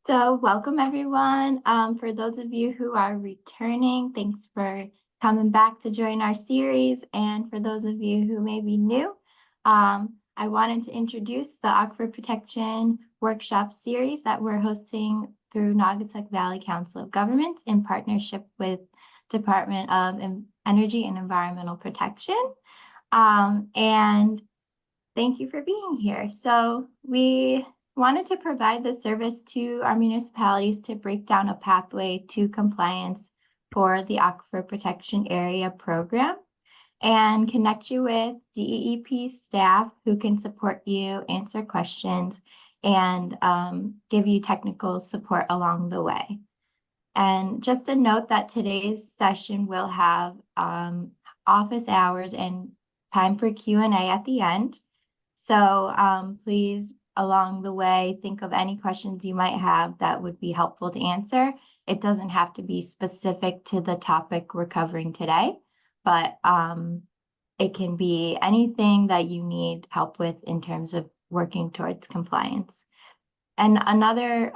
So welcome everyone. For those of you who are returning, thanks for coming back to join our series. And for those of you who may be new, I wanted to introduce the Aquifer Protection Workshop series that we're hosting through Naugatuck+Valley Council of Governments in partnership with Department of Energy and Environmental Protection. And thank you for being here. So we wanted to provide this service to our municipalities to break down a pathway to compliance for the Aquifer Protection Area program and connect you with DEEP staff who can support you, answer questions, and give you technical support along the way. And just a note that today's session will have office hours and time for Q&A at the end. So please, along the way, think of any questions you might have that would be helpful to answer. It doesn't have to be specific to the topic we're covering today, but it can be anything that you need help with in terms of working towards compliance. And another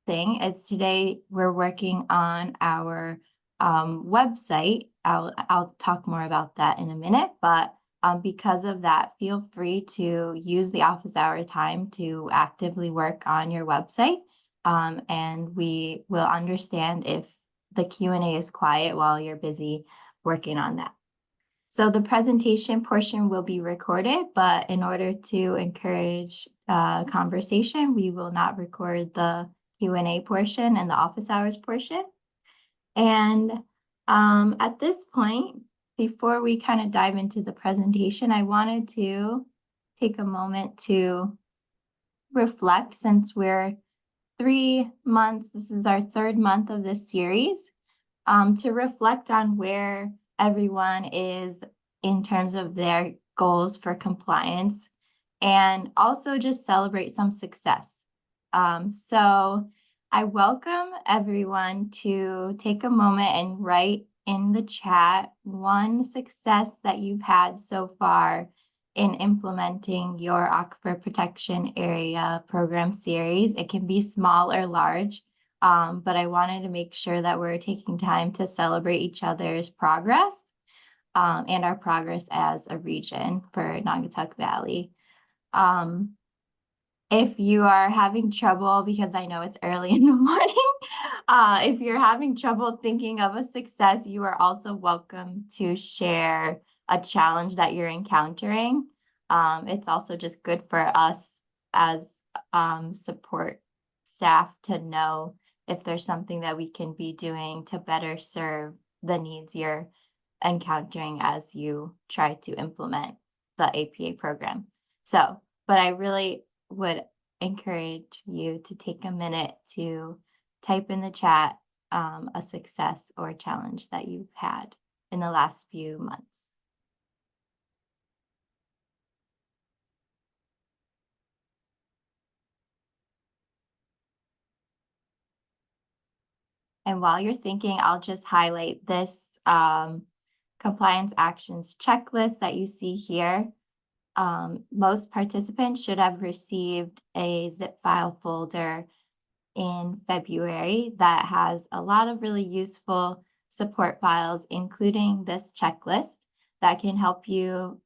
thing is today we're working on our website. I'll talk more about that in a minute, but because of that, feel free to use the office hour time to actively work on your website. And we will understand if the Q&A is quiet while you're busy working on that. So the presentation portion will be recorded, but in order to encourage conversation, we will not record the Q&A portion and the office hours portion. And at this point, before we kind of dive into the presentation, I wanted to take a moment to reflect since we're 3 months, this is our 3rd month of this series, to reflect on where everyone is in terms of their goals for compliance and also just celebrate some success. So I welcome everyone to take a moment and write in the chat one success that you've had so far in implementing your Aquifer Protection Area program series. It can be small or large, but I wanted to make sure that we're taking time to celebrate each other's progress and our progress as a region for Naugatuck+Valley. If you are having trouble, because I know it's early in the morning, if you're having trouble thinking of a success, you are also welcome to share a challenge that you're encountering. It's also just good for us as support staff to know if there's something that we can be doing to better serve the needs you're encountering as you try to implement the APA program. So, but I really would encourage you to take a minute to type in the chat a success or challenge that you've had in the last few months. And while you're thinking, I'll just highlight this compliance actions checklist that you see here. Most participants should have received a zip file folder in February that has a lot of really useful support files, including this checklist that can help you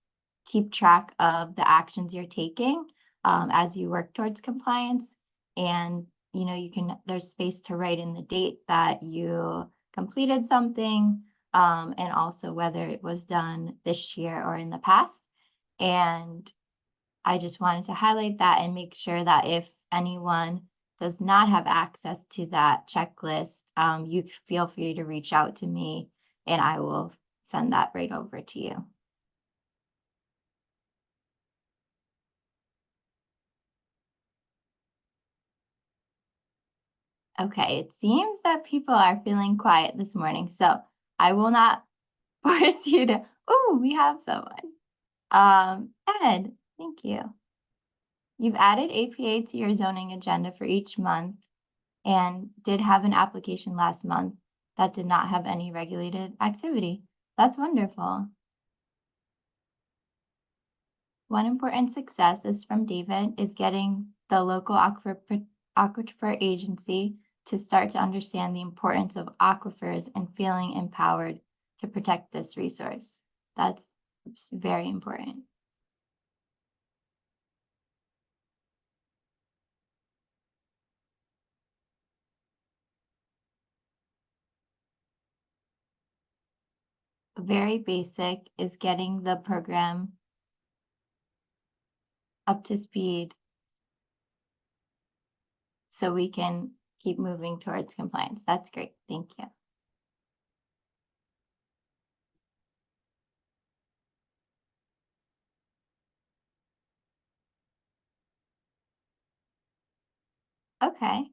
keep track of the actions you're taking as you work towards compliance. And there's space to write in the date that you completed something and also whether it was done this year or in the past. And I just wanted to highlight that and make sure that if anyone does not have access to that checklist, you feel free to reach out to me and I will send that right over to you. Okay, it seems that people are feeling quiet this morning, so I will not force you to, oh, we have someone. Ed, thank you. You've added APA to your zoning agenda for each month and did have an application last month that did not have any regulated activity. That's wonderful. One important success is from David is getting the local Aquifer Aquifer Agency to start to understand the importance of aquifers and feeling empowered to protect this resource. That's very important. Very basic is getting the program up to speed so we can keep moving towards compliance. That's great. Thank you. Okay.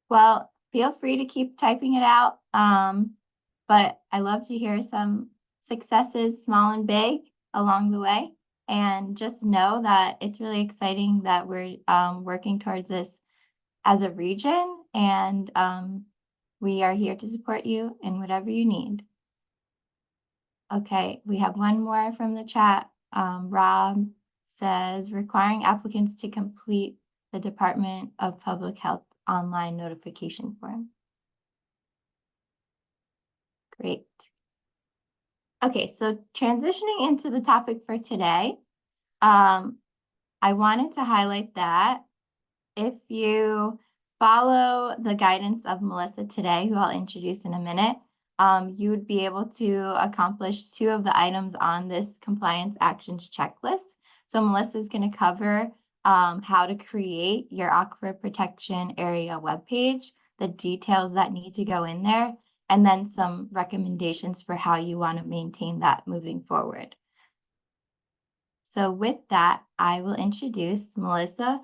Well, feel free to keep typing it out. But I love to hear some successes, small and big, along the way. And just know that it's really exciting that we're working towards this as a region, and we are here to support you in whatever you need. Okay, we have one more from the chat. Rob says, requiring applicants to complete the Department of Public Health online notification form. Great. Okay, so transitioning into the topic for today, I wanted to highlight that if you follow the guidance of Melissa today, who I'll introduce in a minute, you would be able to accomplish 2 of the items on this compliance actions checklist. So Melissa is going to cover how to create your Aquifer Protection Area webpage, the details that need to go in there, and then some recommendations for how you want to maintain that moving forward. So with that, I will introduce Melissa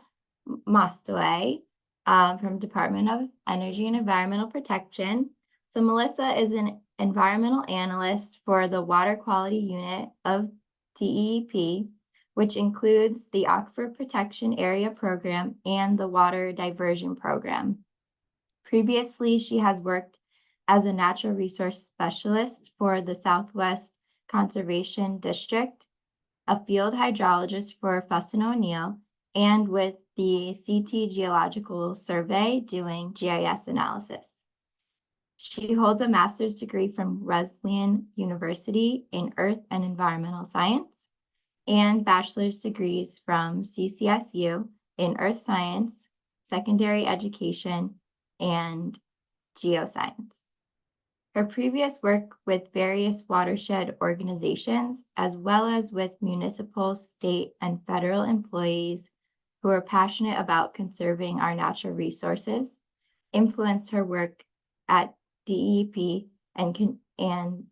Mostaway from Department of Energy and Environmental Protection. So Melissa is an environmental analyst for the Water Quality Unit of DEP, which includes the Aquifer Protection Area Program and the Water Diversion Program. Previously, she has worked as a natural resource specialist for the Southwest Conservation District, a field hydrologist for Fuss and O'Neill, and with the CT Geological Survey doing GIS analysis. She holds a master's degree from Wesleyan University in Earth and Environmental Science and bachelor's degrees from CCSU in Earth Science, Secondary Education, and Geoscience. Her previous work with various watershed organizations, as well as with municipal, state, and federal employees who are passionate about conserving our natural resources, influenced her work at DEP and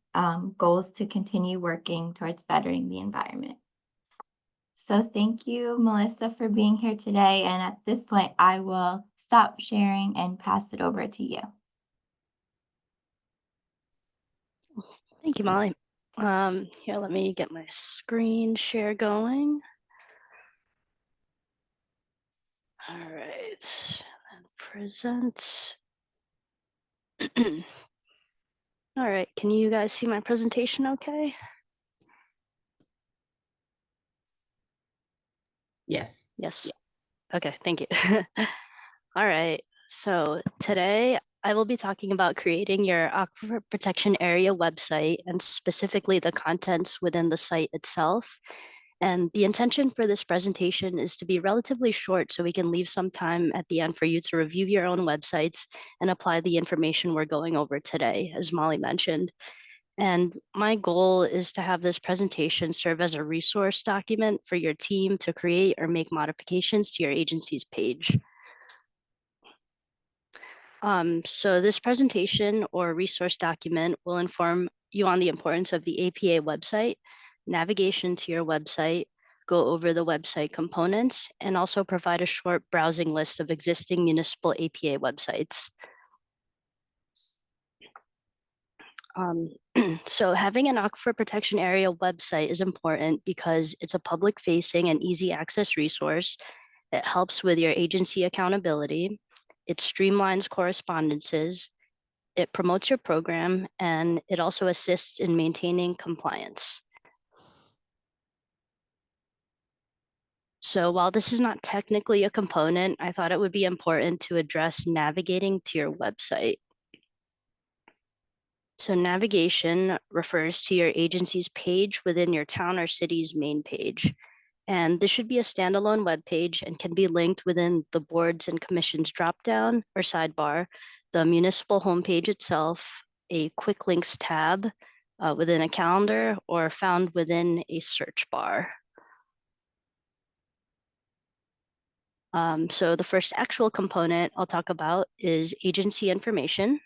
goals to continue working towards bettering the environment. So thank you, Melissa, for being here today. And at this point, I will stop sharing and pass it over to you. Thank you, Molly. Here, let me get my screen share going. All right, and present. All right, can you guys see my presentation okay? Yes. Yes. Okay, thank you. All right, so today I will be talking about creating your Aquifer Protection Area website and specifically the contents within the site itself. And the intention for this presentation is to be relatively short so we can leave some time at the end for you to review your own websites and apply the information we're going over today, as Molly mentioned. And my goal is to have this presentation serve as a resource document for your team to create or make modifications to your agency's page. So this presentation or resource document will inform you on the importance of the APA website, navigation to your website, go over the website components, and also provide a short browsing list of existing municipal APA websites. So having an Aquifer Protection Area website is important because it's a public-facing and easy access resource. It helps with your agency accountability. It streamlines correspondences. It promotes your program, and it also assists in maintaining compliance. So while this is not technically a component, I thought it would be important to address navigating to your website. So navigation refers to your agency's page within your town or city's main page. And this should be a standalone web page and can be linked within the boards and commissions dropdown or sidebar, the municipal homepage itself, a quick links tab within a calendar, or found within a search bar. So the first actual component I'll talk about is agency information.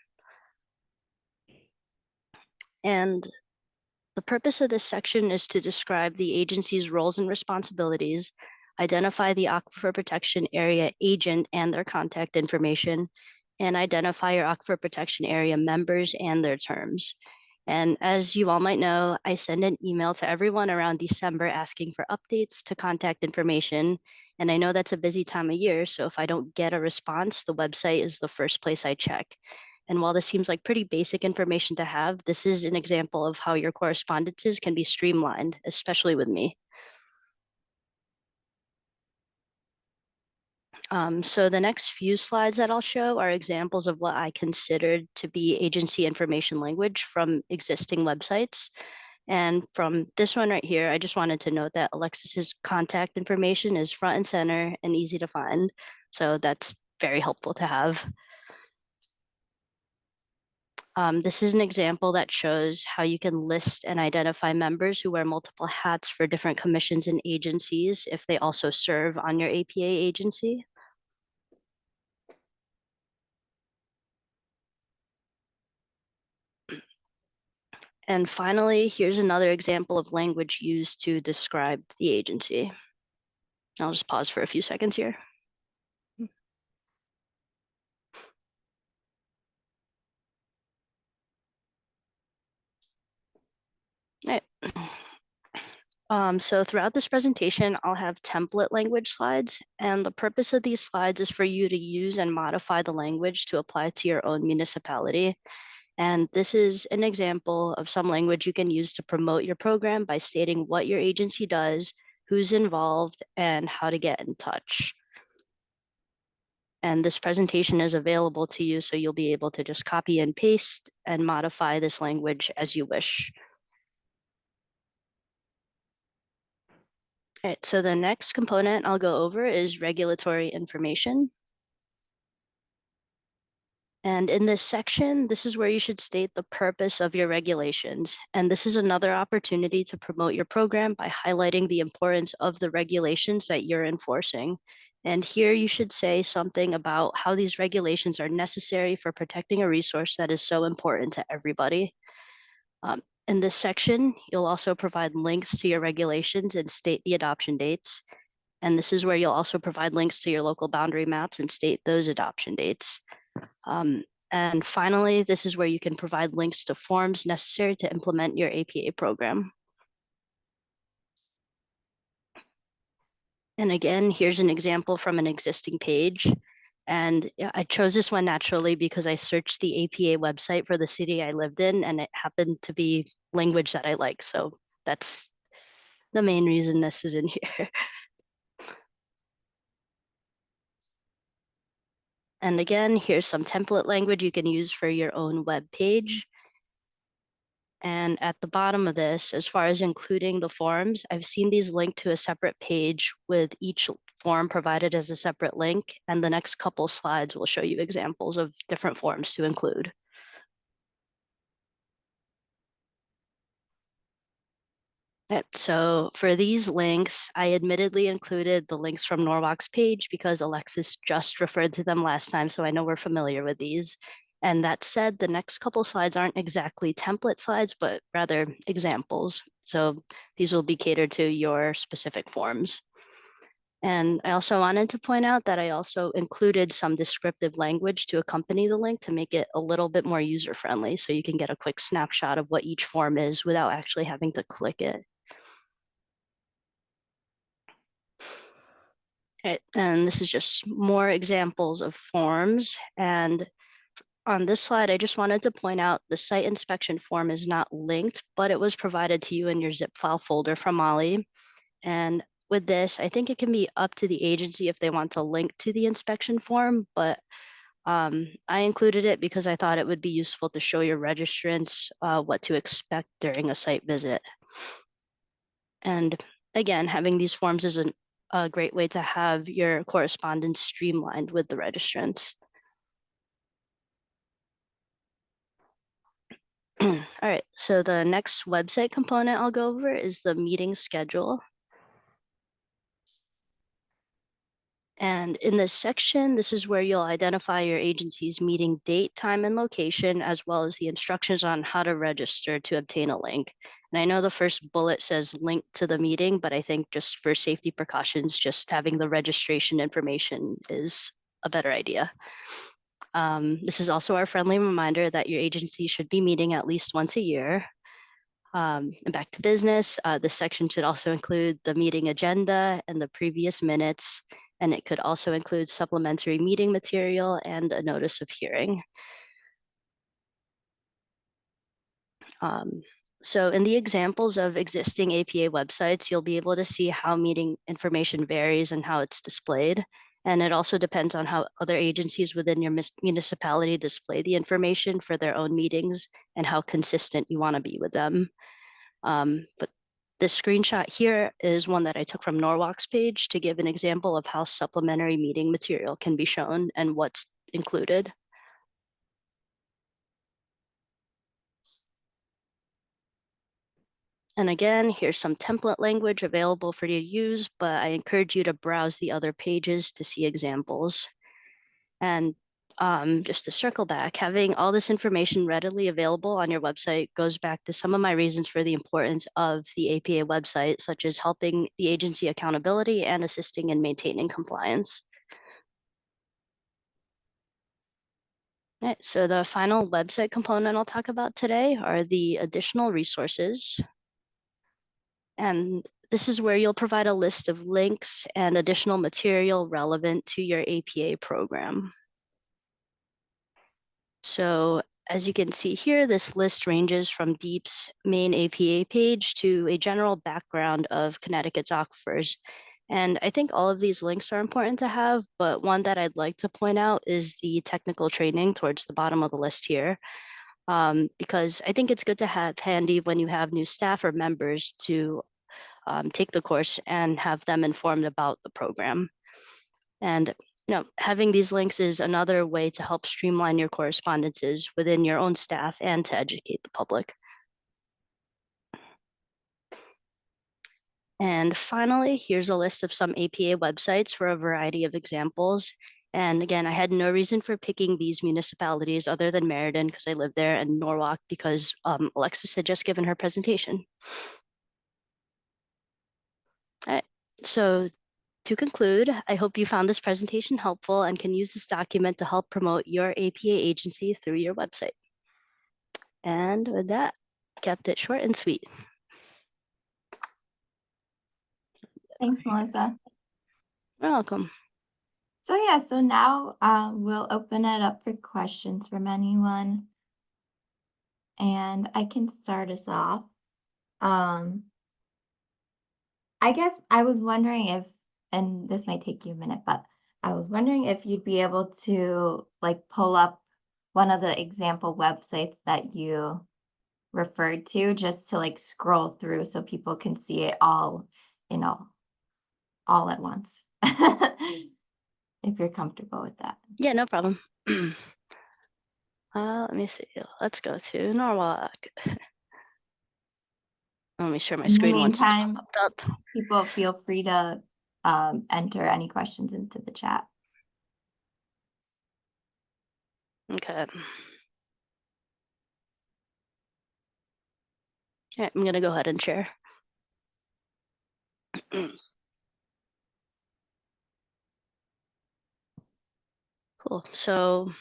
And the purpose of this section is to describe the agency's roles and responsibilities, identify the Aquifer Protection Area agent and their contact information, and identify your Aquifer Protection Area members and their terms. And as you all might know, I send an email to everyone around December asking for updates to contact information. And I know that's a busy time of year, so if I don't get a response, the website is the first place I check. And while this seems like pretty basic information to have, this is an example of how your correspondences can be streamlined, especially with me. So the next few slides that I'll show are examples of what I considered to be agency information language from existing websites. And from this one right here, I just wanted to note that Alexis's contact information is front and center and easy to find. So that's very helpful to have. This is an example that shows how you can list and identify members who wear multiple hats for different commissions and agencies if they also serve on your APA agency. And finally, here's another example of language used to describe the agency. I'll just pause for a few seconds here. All right. So throughout this presentation, I'll have template language slides, and the purpose of these slides is for you to use and modify the language to apply to your own municipality. And this is an example of some language you can use to promote your program by stating what your agency does, who's involved, and how to get in touch. And this presentation is available to you, so you'll be able to just copy and paste and modify this language as you wish. All right, so the next component I'll go over is regulatory information. And in this section, this is where you should state the purpose of your regulations. And this is another opportunity to promote your program by highlighting the importance of the regulations that you're enforcing. And here you should say something about how these regulations are necessary for protecting a resource that is so important to everybody. In this section, you'll also provide links to your regulations and state the adoption dates. And this is where you'll also provide links to your local boundary maps and state those adoption dates. And finally, this is where you can provide links to forms necessary to implement your APA program. And again, here's an example from an existing page. And I chose this one naturally because I searched the APA website for the city I lived in, and it happened to be language that I like. So that's the main reason this is in here. And again, here's some template language you can use for your own web page. And at the bottom of this, as far as including the forms, I've seen these linked to a separate page with each form provided as a separate link. And the next couple slides will show you examples of different forms to include. So for these links, I admittedly included the links from Norwalk's page because Alexis just referred to them last time, so I know we're familiar with these. And that said, the next couple slides aren't exactly template slides, but rather examples. So these will be catered to your specific forms. And I also wanted to point out that I also included some descriptive language to accompany the link to make it a little bit more user-friendly, so you can get a quick snapshot of what each form is without actually having to click it. Okay, and this is just more examples of forms. And on this slide, I just wanted to point out the site inspection form is not linked, but it was provided to you in your zip file folder from Molly. And with this, I think it can be up to the agency if they want to link to the inspection form, but I included it because I thought it would be useful to show your registrants what to expect during a site visit. And again, having these forms is a great way to have your correspondence streamlined with the registrants. All right, so the next website component I'll go over is the meeting schedule. And in this section, this is where you'll identify your agency's meeting date, time, and location, as well as the instructions on how to register to obtain a link. And I know the first bullet says link to the meeting, but I think just for safety precautions, just having the registration information is a better idea. This is also our friendly reminder that your agency should be meeting at least once a year. And back to business, this section should also include the meeting agenda and the previous minutes, and it could also include supplementary meeting material and a notice of hearing. So in the examples of existing APA websites, you'll be able to see how meeting information varies and how it's displayed. And it also depends on how other agencies within your municipality display the information for their own meetings and how consistent you want to be with them. But this screenshot here is one that I took from Norwalk's page to give an example of how supplementary meeting material can be shown and what's included. And again, here's some template language available for you to use, but I encourage you to browse the other pages to see examples. And just to circle back, having all this information readily available on your website goes back to some of my reasons for the importance of the APA website, such as helping the agency accountability and assisting in maintaining compliance. All right, so the final website component I'll talk about today are the additional resources. And this is where you'll provide a list of links and additional material relevant to your APA program. So as you can see here, this list ranges from DEEP's main APA page to a general background of Connecticut's aquifers. And I think all of these links are important to have, but one that I'd like to point out is the technical training towards the bottom of the list here, because I think it's good to have handy when you have new staff or members to take the course and have them informed about the program. And having these links is another way to help streamline your correspondences within your own staff and to educate the public. And finally, here's a list of some APA websites for a variety of examples. And again, I had no reason for picking these municipalities other than Meriden because I live there, and Norwalk because Alexis had just given her presentation. All right, so to conclude, I hope you found this presentation helpful and can use this document to help promote your APA agency through your website. And with that, kept it short and sweet. Thanks, Melissa. You're welcome. So yeah, so now we'll open it up for questions from anyone. And I can start us off. I guess I was wondering if, and this might take you a minute, but I was wondering if you'd be able to like pull up one of the example websites that you referred to just to like scroll through so people can see it all, all at once. If you're comfortable with that. Yeah, no problem. Let me see. Let's go to Norwalk. Let me share my In the screen once it's meantime, popped up. people feel free to enter any questions into the chat. Okay. All right, I'm gonna go ahead and share. Cool. So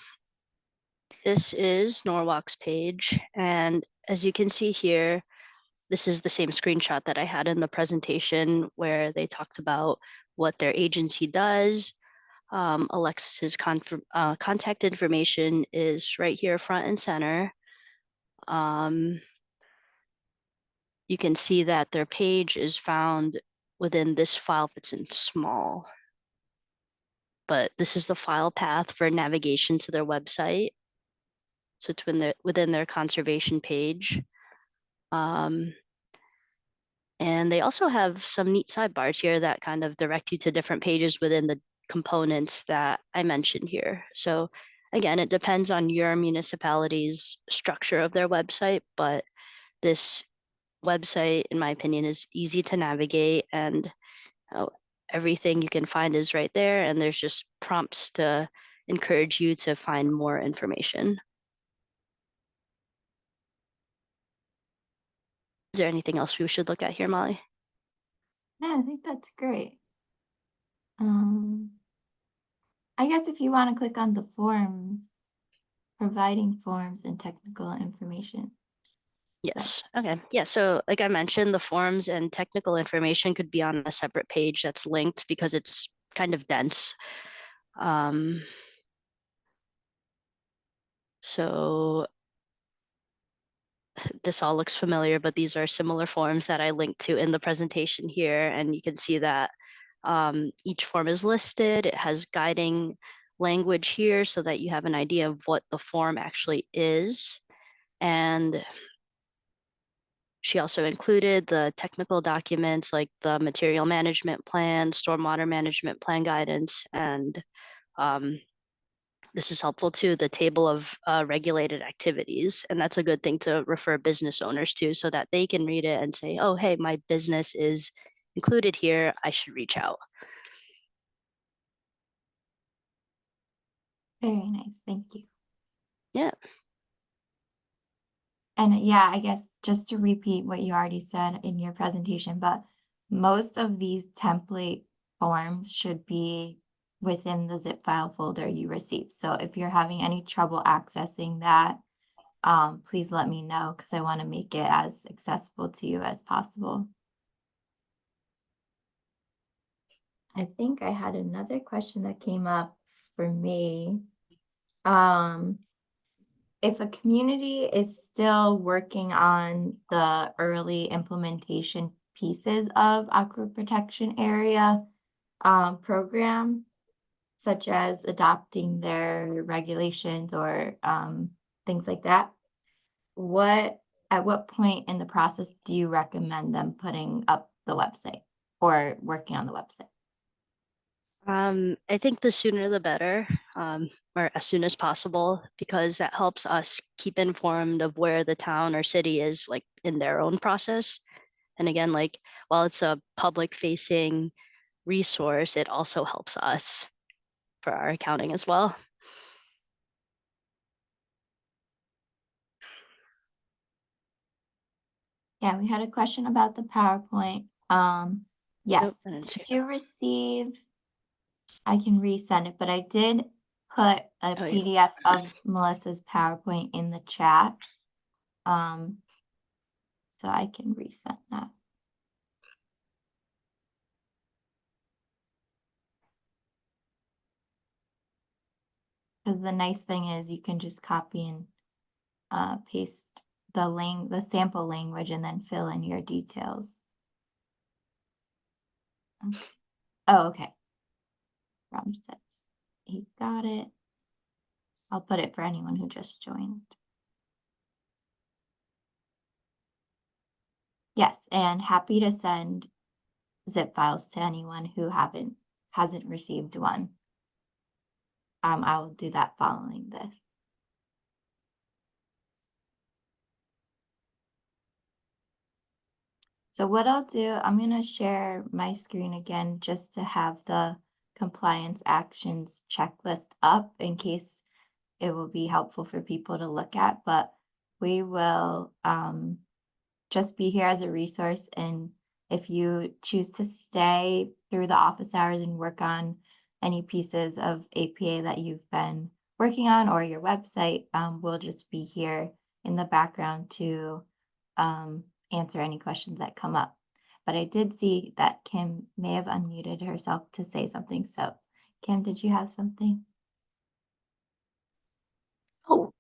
this is Norwalk's page. And as you can see here, this is the same screenshot that I had in the presentation where they talked about what their agency does. Alexis's contact information is right here, front and center. You can see that their page is found within this file fits in small. But this is the file path for navigation to their website. So it's within their conservation page. And they also have some neat sidebars here that kind of direct you to different pages within the components that I mentioned here. So again, it depends on your municipality's structure of their website, but this website, in my opinion, is easy to navigate, and everything you can find is right there. And there's just prompts to encourage you to find more information. Is there anything else we should look at here, Molly? Yeah, I think that's great. I guess if you want to click on the forms, providing forms and technical information. Yes. Okay. Yeah. So like I mentioned, the forms and technical information could be on a separate page that's linked because it's kind of dense. So this all looks familiar, but these are similar forms that I linked to in the presentation here. And you can see that each form is listed. It has guiding language here so that you have an idea of what the form actually is. And she also included the technical documents like the material management plan, stormwater management plan guidance, and this is helpful too, the table of regulated activities. And that's a good thing to refer business owners to so that they can read it and say, oh, hey, my business is included here. I should reach out. Very nice. Thank you. Yeah. And yeah, I guess just to repeat what you already said in your presentation, but most of these template forms should be within the zip file folder you received. So if you're having any trouble accessing that, please let me know because I want to make it as accessible to you as possible. I think I had another question that came up for me. If a community is still working on the early implementation pieces of Aquifer Protection Area program, such as adopting their regulations or things like that, at what point in the process do you recommend them putting up the website or working on the website? I think the sooner the better, or as soon as possible, because that helps us keep informed of where the town or city is like in their own process. And again, like while it's a public facing resource, it also helps us for our accounting as well. Yeah, we had a question about the PowerPoint. Yes, I didn't see did you receive? I can resend it, but I did put a Oh, yeah. PDF of Melissa's PowerPoint in the chat. So I can resend that. Because the nice thing is you can just copy and paste the sample language and then fill in your details. Okay. Oh, okay. Rob says he's got it. I'll put it for anyone who just joined. Yes, and happy to send zip files to anyone who hasn't received one. I'll do that following this. So what I'll do, I'm going to share my screen again just to have the compliance actions checklist up in case it will be helpful for people to look at, but we will just be here as a resource. And if you choose to stay through the office hours and work on any pieces of APA that you've been working on or your website, we'll just be here in the background to answer any questions that come up. But I did see that Kim may have unmuted herself to say something. So Kim, did you have something? Oh,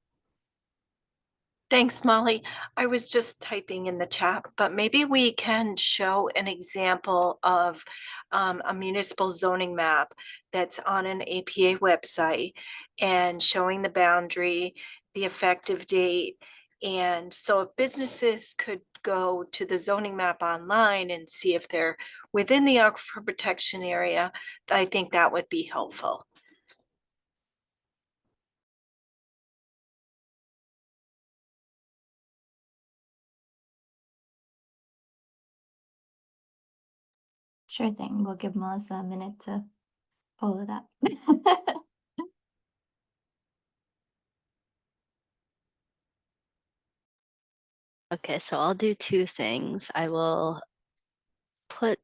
Thanks, Molly. I was just typing in the chat, but maybe we can show an example of a municipal zoning map that's on an APA website and showing the boundary, the effective date. And so if businesses could go to the zoning map online and see if they're within the aquifer protection area, I think that would be helpful. Sure thing. We'll give Melissa a minute to pull it up. Okay, so I'll do two things. I will put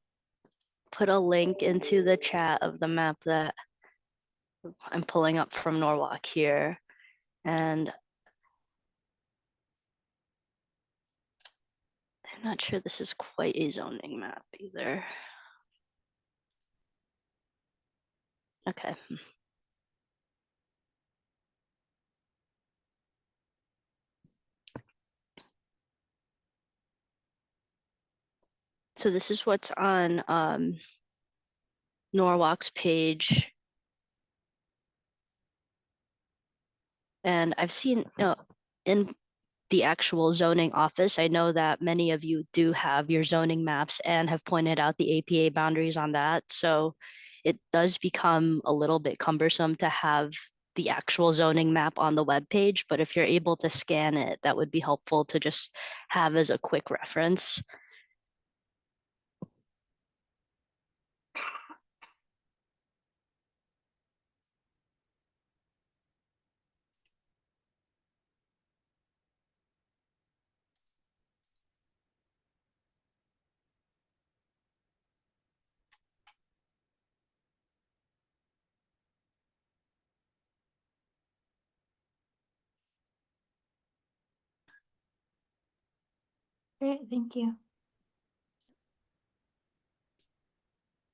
a link into the chat of the map that I'm pulling up from Norwalk here. And I'm not sure this is quite a zoning map either. Okay. So this is what's on Norwalk's page. And I've seen in the actual zoning office, I know that many of you do have your zoning maps and have pointed out the APA boundaries on that. So it does become a little bit cumbersome to have the actual zoning map on the web page, but if you're able to scan it, that would be helpful to just have as a quick reference. Great, thank you.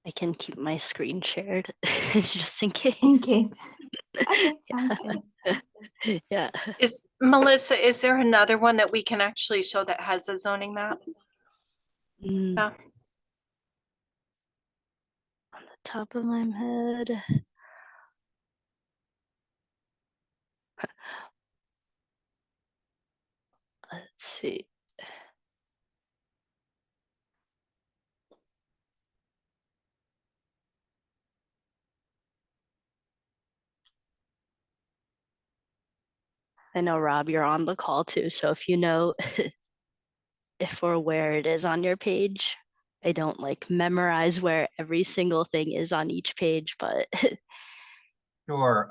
I can keep my screen shared just in case. In case. Okay, sounds good. Yeah. Is Melissa, is there another one that we can actually show that has a zoning map? Mm, Yeah. on the top of my head. Let's see. I know, Rob, you're on the call too. So if you know if or where it is on your page, I don't like memorize where every single thing is on each page, but Sure.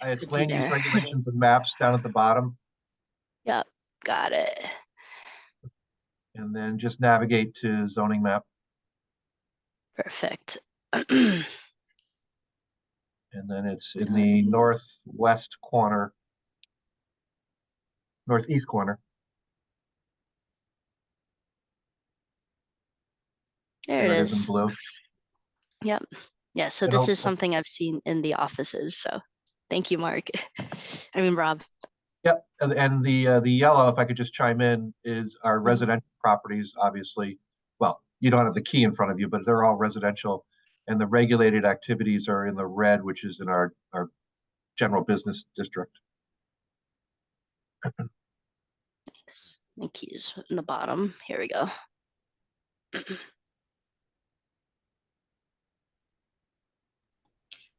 It's Could be land use there. regulations and maps down at the bottom, Yep, got it. and then just navigate to zoning map, Perfect. and then it's in the northwest corner, northeast corner. There There it it is in is. blue. Yep. Yeah, so And this is something I've seen in the offices. So thank you, Mark. I mean, Rob. Yep, and the yellow, if I could just chime in, is our residential properties, obviously. Well, you don't have the key in front of you, but they're all residential. And the regulated activities are in the red, which is in our general business district. The keys in the bottom. Here we go.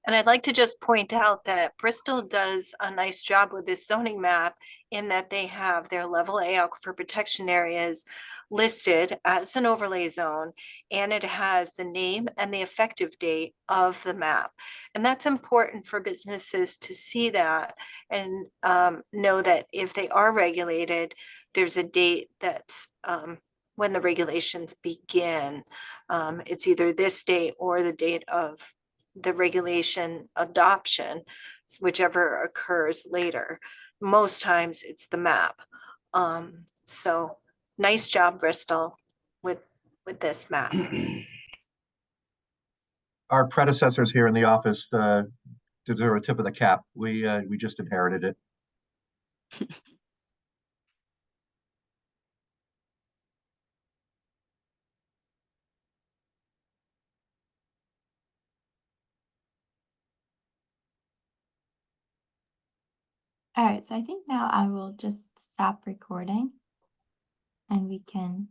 And I'd like to just point out that Bristol does a nice job with this zoning map in that they have their level A aquifer protection areas listed as an overlay zone, and it has the name and the effective date of the map. And that's important for businesses to see that and know that if they are regulated, there's a date that's when the regulations begin. It's either this date or the date of the regulation adoption, whichever occurs later. Most times it's the map. So nice job, Bristol, with this map. Our predecessors here in the office deserve a tip of the cap. We just inherited it. All right, so I think now I will just stop recording and we can